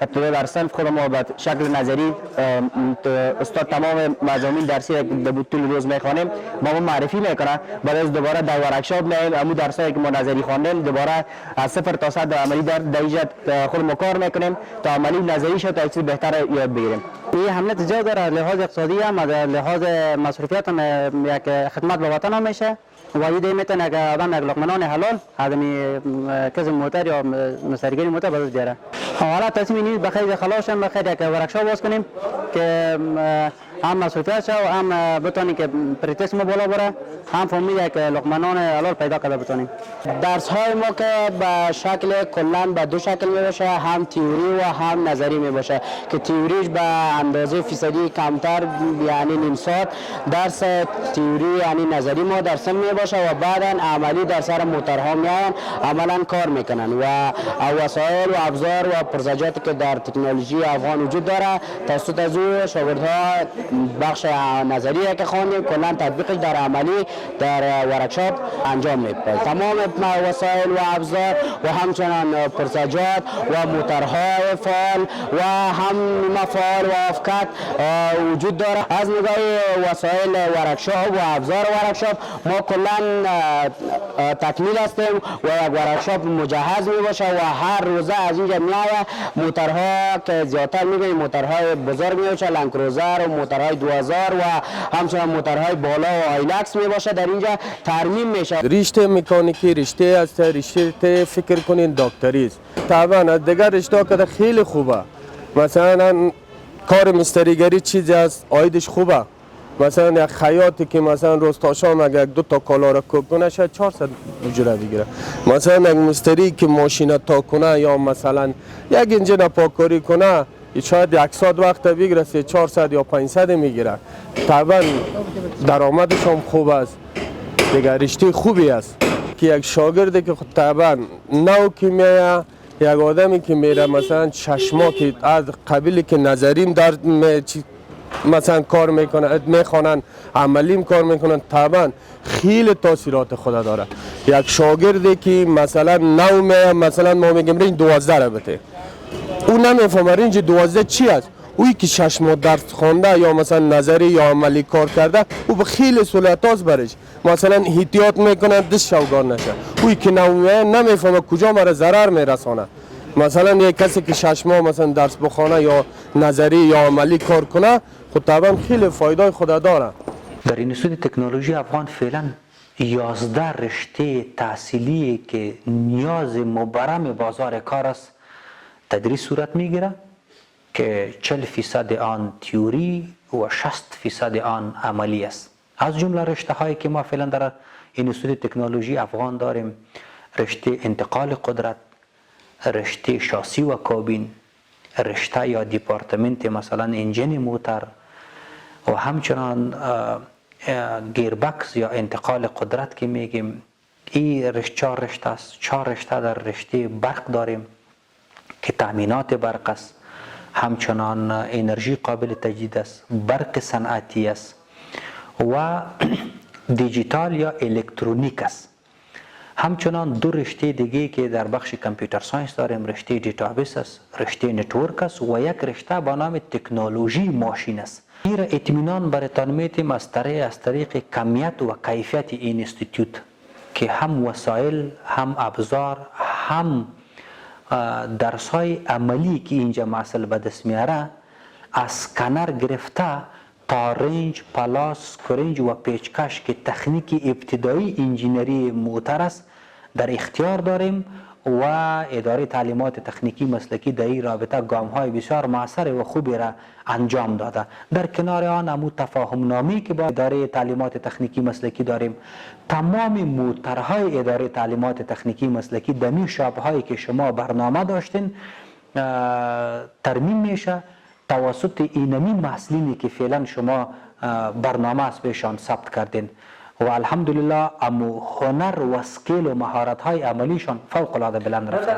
ابتدا در صنف خود ما به شکل نظری استاد تمام مضامین درسی در طول روز میخوانیم ما معرفی میکنه. بعد از دوباره در ورکشاپ میایم امو درسایی که ما نظری خواندیم دوباره از 0 تا 100 عملی در ایجاد خود ما کار میکنیم تا عملی نظری شد تا چیز بهتر یاد بگیریم. این حمله تجارت داره، لحاظ اقتصادی هم از لحاظ مصرفیات هم یک خدمت به وطن هم میشه و ایده میتونه که آدم یک لقمه حلال آدمی کسی موتر یا مستریگری موتر به دست بیاره. حالا تصمیم نیست بخیر خلاص شم بخیر یک ورکشاپ باز کنیم که هم مصرفیات شو هم بتونیم که پریتکس ما بالا بره هم فهمید یک لقمه حلال پیدا کرده بتونیم. درس های ما که به شکل کلا به دو شکل می باشه، هم تئوری و هم نظری می باشه که تئوریش به اندازه فیصدی کمتر یعنی نیم ساعت درس تئوری یعنی نظری ما درس می باشه و بعدا عملی در سر موتورها میاین عملا کار میکنن و وسایل و ابزار و پرزجاتی که در تکنولوژی افغان وجود داره توسط از شاگردها بخش نظریه که خواندیم کلا تطبیقش در عملی در ورکشاپ انجام میده. تمام وسایل و ابزار و همچنان پرزجات و موتورهای فعال و هم مفعال و افکت وجود داره. از نگاه وسایل ورکشاپ و ابزار ورکشاپ ما کلا تکمیل هستیم و یک ورکشاپ مجهز می باشه و هر روزه از اینجا میایه موتورها که زیادتر میگیم موتورهای بزرگ می باشه لانکروزر و موتورهای 2000 و همچنان موتورهای بالا و آیلکس می باشه در اینجا ترمیم میشه. رشته مکانیکی رشته است، رشته فکر کنین دکتری است. طبعا دیگر رشته که خیلی خوبه، مثلا کار مستریگری چیزی است آیدش خوبه. مثلا یک خیاطی که مثلا روز تا شام اگر 2 تا کالا را کوک کنه شاید 400 اجره بگیره. مثلا یک مستری که ماشین تا کنه یا مثلا یک انجین پاککاری کنه شاید 100 وقت بگیره 400 یا 500 میگیره. طبعا درآمدش هم خوب است. دیگر رشته خوبی است که یک شاگردی که طبعا نو که میایه یک آدمی که میره مثلا چشما که از قبیلی که نظریم در مثلا کار میکنن میخوانن عملیم کار میکنن طبعا خیلی تاثیرات خود داره. یک شاگردی که مثلا نو میایه مثلا ما میگیم رنج 12 را بده او نمیفهمه رنج 12 چی است. اوی که 6 ماه درس خوانده یا مثلا نظری یا عملی کار کرده او به خیلی سهولت است برش مثلا احتیاط میکنه دست شوگار نشه. اوی که نمیفهمه کجا مرا ضرر میرسانه. مثلا یک کسی که 6 ماه مثلا درس بخونه یا نظری یا عملی کار کنه خود طبعا خیلی فایده خود داره. در اینستیتوت تکنولوژی افغان فعلا 11 رشته تحصیلی که نیاز مبرم بازار کار است تدریس صورت میگیره که 40% آن تئوری و 60% آن عملی است. از جمله رشته هایی که ما فعلا در اینستیتوت تکنولوژی افغان داریم رشته انتقال قدرت، رشته شاسی و کابین، رشته یا دیپارتمنت مثلا انجین موتر و همچنان گیربکس یا انتقال قدرت که میگیم. این 4 رشته است. 4 رشته در رشته برق داریم که تامینات برق است، همچنان انرژی قابل تجدید است، برق صنعتی است و دیجیتال یا الکترونیک است. همچنان 2 رشته دیگه که در بخش کامپیوتر ساینس داریم رشته دیتابیس است، رشته نتورک است و یک رشته به نام تکنولوژی ماشین است. این را اطمینان برتان میتیم از طریق کمیت و کیفیت این اینستیتوت که هم وسایل هم ابزار هم درس های عملی که اینجا محصل به دست میاره از اسکنر گرفته تا رنج، پلاس، کرنج و پیچکش که تکنیک ابتدایی انجینری موتر است در اختیار داریم و اداره تعلیمات تکنیکی مسلکی در این رابطه گام های بسیار موثر و خوبی را انجام داده. در کنار آن امو تفاهم نامی که با اداره تعلیمات تکنیکی مسلکی داریم تمام موترهای اداره تعلیمات تکنیکی مسلکی دمی شاپ هایی که شما برنامه داشتین ترمیم میشه توسط اینمی محصلینی که فعلا شما برنامه از بهشان ثبت کردین و الحمدلله امو هنر و اسکیل و مهارت های عملیشان فوق العاده بلند رفته.